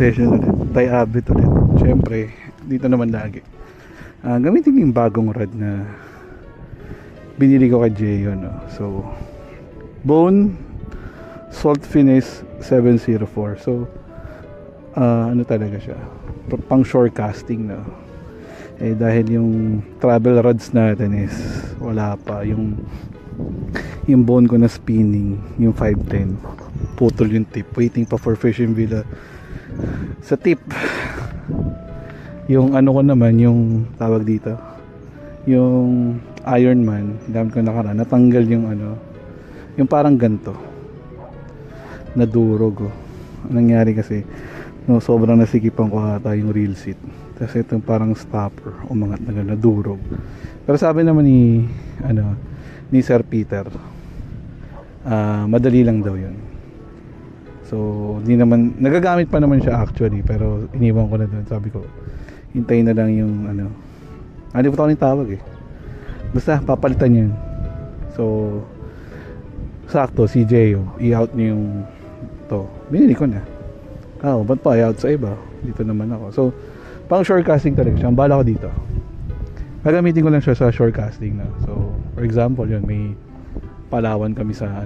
session ulit, diabit ulit. Syempre, dito naman lagi. Gamitin ko yung bagong rod na binili ko kay Jeyo, no? So, Bone Salt Finish 704. So, ano talaga siya? Pang shore casting, no? Eh, dahil yung travel rods natin is wala pa. Yung bone ko na spinning, yung 510, putol yung tip. Waiting pa for Fishing Villa sa tip. Yung ano ko naman, yung tawag dito, yung Ironman, gamit ko nakaraan, natanggal yung ano, yung parang ganto, nadurog. Anong nangyari kasi, no, sobrang nasikipan ko ata yung reel seat, kasi itong parang stopper umangat na nadurog. Pero sabi naman ni Sir Peter, madali lang daw yun. So hindi naman, nagagamit pa naman siya actually, pero iniwan ko na doon. Sabi ko hintayin na lang yung hindi po ako tawag eh, basta papalitan yun. So sakto si Jeyo i-out niya yung to, binili ko na. Ba't pa i-out sa iba, dito naman ako. So pang shore casting talaga siya. Ang bala ko dito, gagamitin ko lang siya sa shore casting na. So for example yun, may Palawan kami sa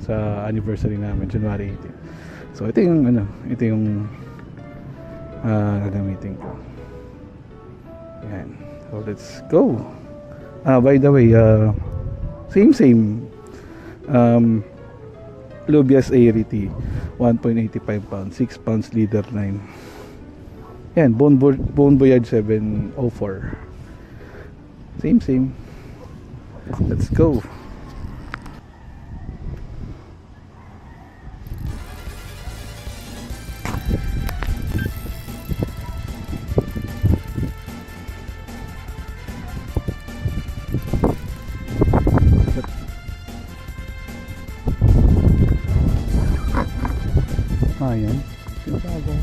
sa anniversary namin, January 18. So ito yung gagamitin ko. Yan. So let's go. By the way, same Lubias Arity 1.85 pounds, 6 pounds leader 9. Yan, Bone Voyage 704. Same. Let's go. Ayan, sinasabi ko.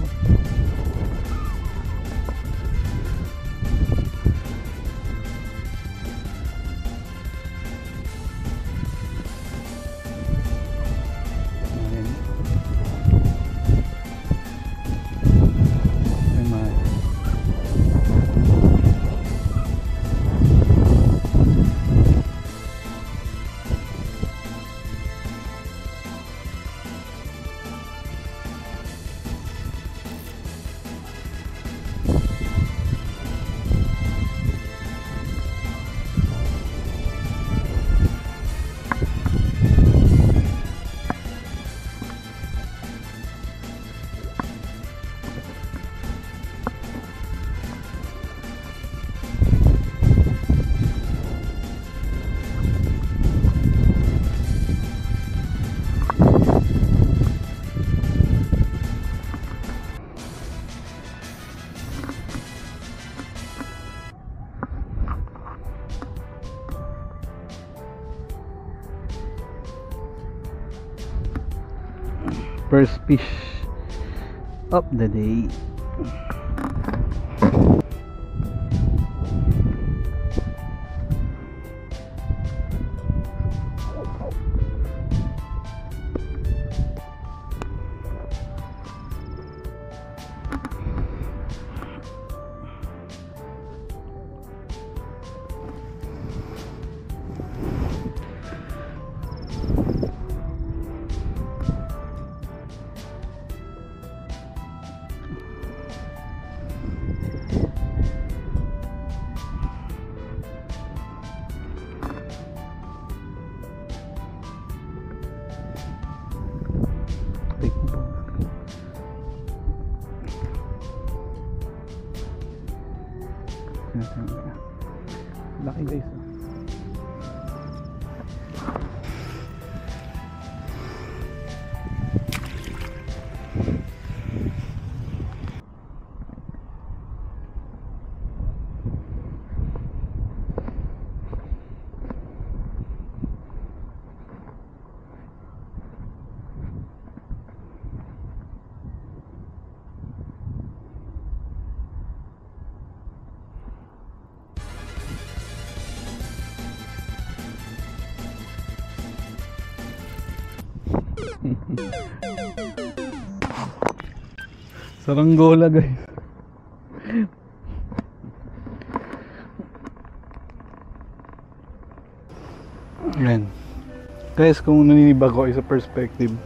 First fish of the day. Laki guys. Saranggola guys. Ayan. Guys, kung naninibag ko sa perspective,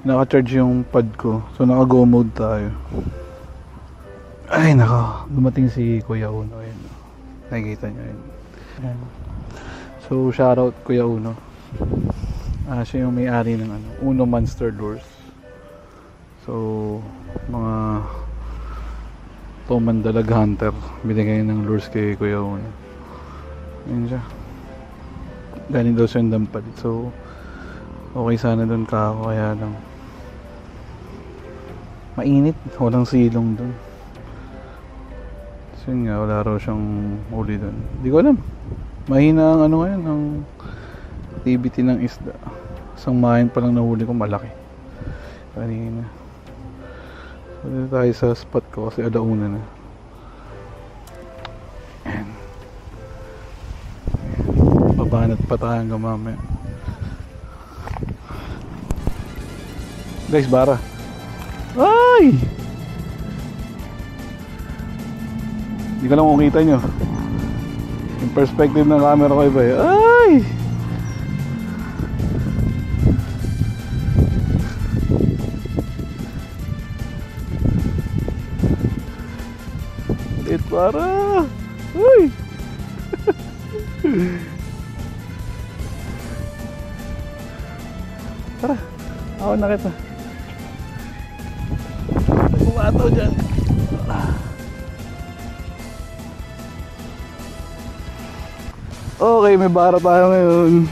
naka-charge yung pad ko. So naka-go mode tayo. Ay nako, dumating si Kuya Uno. Ayan. Nakikita nyo yun. Ayan. So shoutout Kuya Uno. Siya yung may-ari ng Uno Monster Doors. So mga Mandalag Hunter, binigay ng lures kay Kuya Uno. Ayan siya. Galing daw siya ng Dampalit. So okay sana doon ka ako, kaya lang mainit, walang silong doon. So yun nga, wala raw siyang huli doon. Hindi ko alam, mahina ang ngayon, ang activity ng isda. Isang mahin pa lang nahuli ko, malaki kanina. So dito tayo sa spot ko kasi alauna na. Ayan. Babanat pa tayo hanggang mamaya. Guys, bara. Ay! Hindi ko lang kung kita nyo. Yung perspective ng camera ko iba eh. Ay! Lit para! Uy! Tara, ako na kita. Kumataw dyan. Okay, may bara tayo ngayon.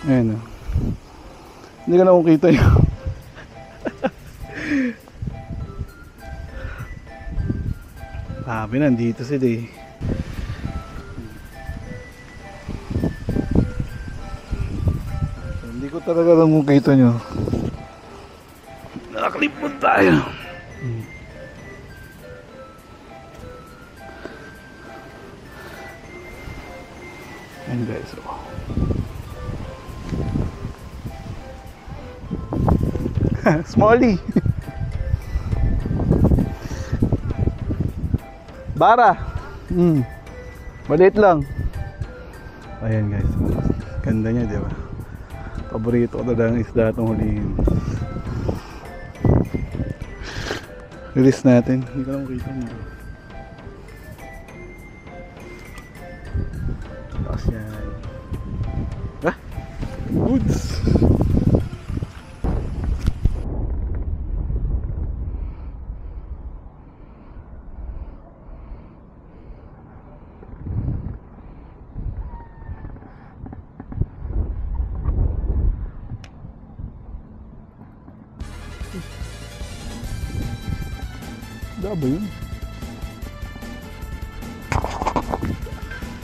Ayan o. Hindi ka na kung kita yun. Sabi nandito sila eh. Hindi ko talaga lang kung kita nyo. Nakaklipon tayo. Ayan guys, oh. Smally. Bara. Maliit lang. Ayan guys, ganda niya, di ba? Paborito ko talaga ng isda itong hulihin. Release natin. Hindi ko lang makita nito. Taas yan. Ah! Goods! Da ba yun?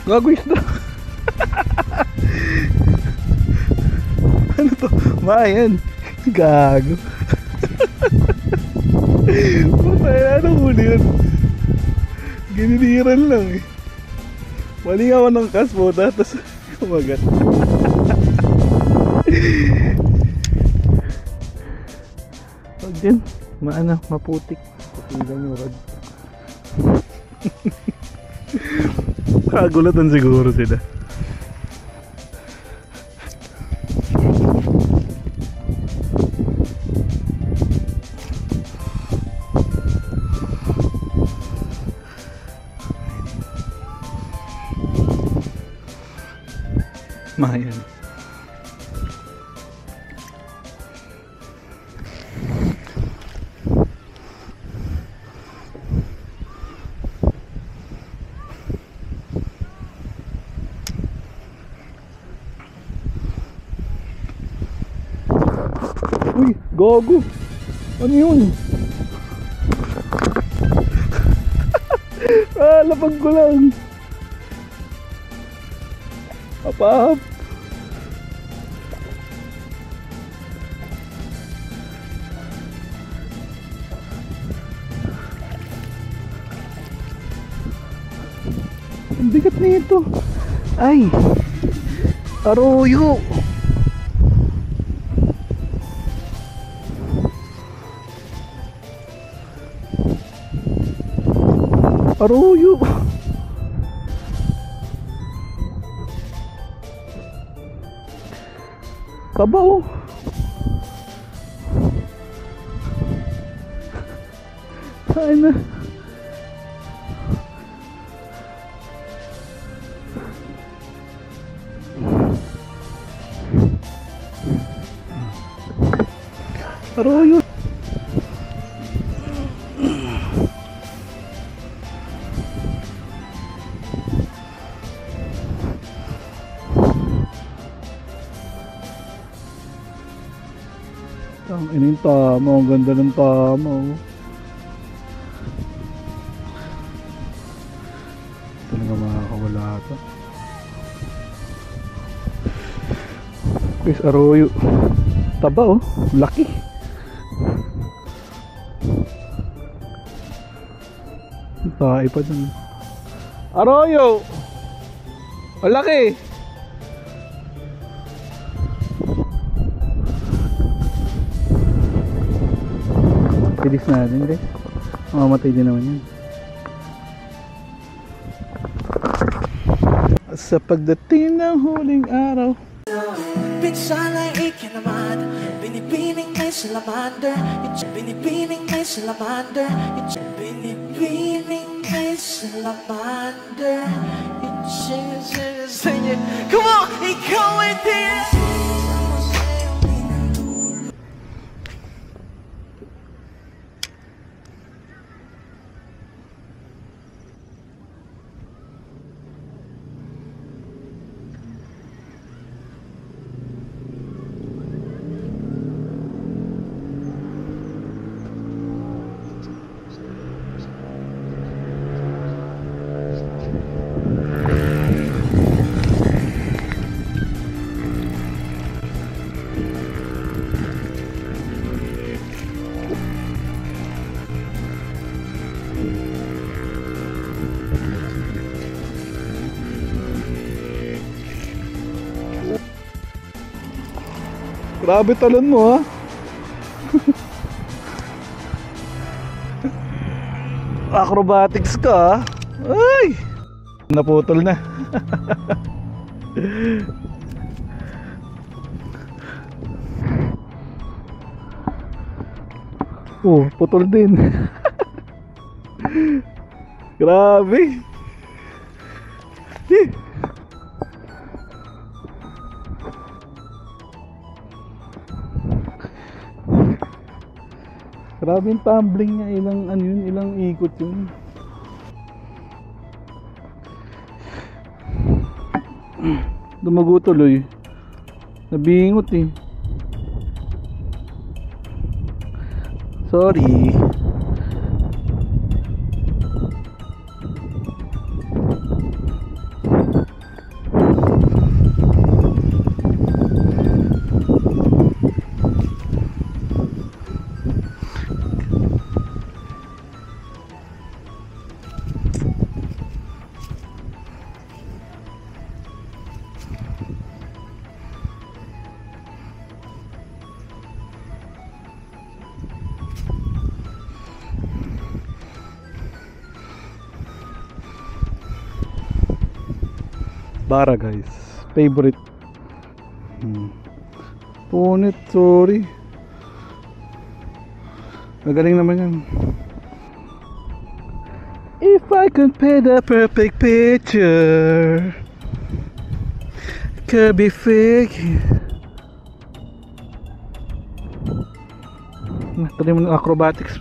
Gago isda. Ano to? Mayan. Gago. Patay na huli yun. Giniliran lang eh. Mali ako ng kas mo tapos kumagat. Huwag din. Maputik. Patigan yung rod. Kagulatan siguro sila. Mayan. Uy, gago. Ano yun? Lapag ko lang. Apap. Ang bigat nito. Ay. Aroyo. Aruyo. Taba oh. Ay na. Aruyo. Ang ining tama, ang ganda ng tama oh. Talaga makakawala ito. Guys, aroyo. Taba oh, laki. Tae pa dun. Aroyo! Ang laki! Bilis natin guys. Mamamatay din naman yan. Sa pagdating ng huling araw, Pinsala'y ikinaman, binibining ay salamander, binibining ay salamander, binibining ay salamander. Come on, ikaw ay din. grabe talon mo ha. Acrobatics ka ha. Ay! Naputol na. Oh, putol din. Grabe. Grabe yung tumbling niya, ilang ano yun, ilang ikot yun. Dumago tuloy. Nabingot eh. Sorry. Bara guys, favorite. Punit, sorry. Magaling naman yan. If I could paint the perfect picture, could be fake. Tuloy mo ng acrobatics.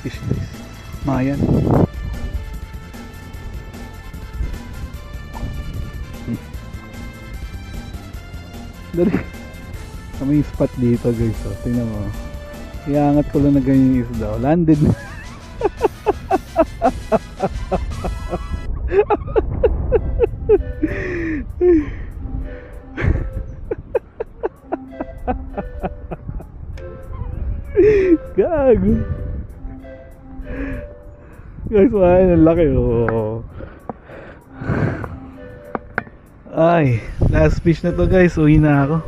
fish guys. Mayan. Dari. May spot dito guys. So, tingnan mo. Iangat ko lang na ganyan yung isda. Landed na. Gago. Guys, ang laki oh. Ay, last fish na to guys. Uwi na ako.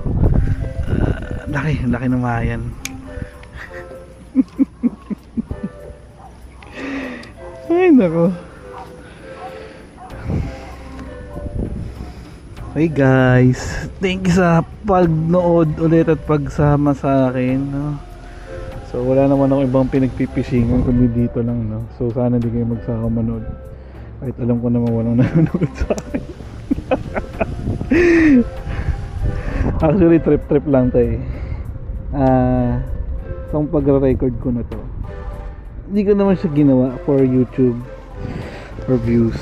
Laki na mayan. Ay nako. Hey guys, thank you sa pagnood ulit at pagsama sa akin, no? So wala naman ako ibang pinagpipishingan kundi dito lang, no? So sana di kayo magsaka manood. Kahit alam ko naman walang nanonood sa akin. Actually trip lang tayo. Itong pag-record ko na to, hindi ko naman siya ginawa for YouTube or views.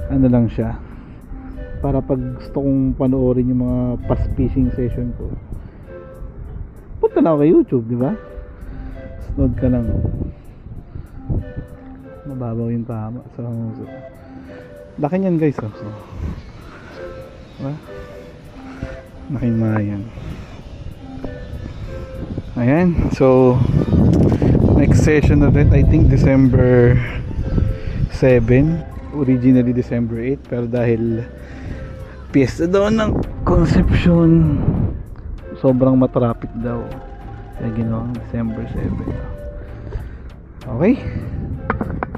Ano lang siya, para pag gusto kong panoorin yung mga past fishing session ko, punta na ako kay YouTube, di ba? Sunod ka lang. Mababaw yung tama. So laki niyan guys, oh. So, diba? Laki mayan. Ayan, so next session na rin, I think December 7, originally December 8, pero dahil piyesta daw ng Concepcion, sobrang matraffic daw, kaya ginawang December 7. Okay,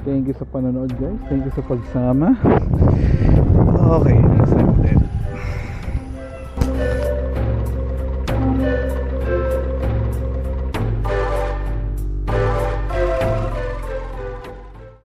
thank you sa panonood guys, thank you sa pagsama. Okay, next time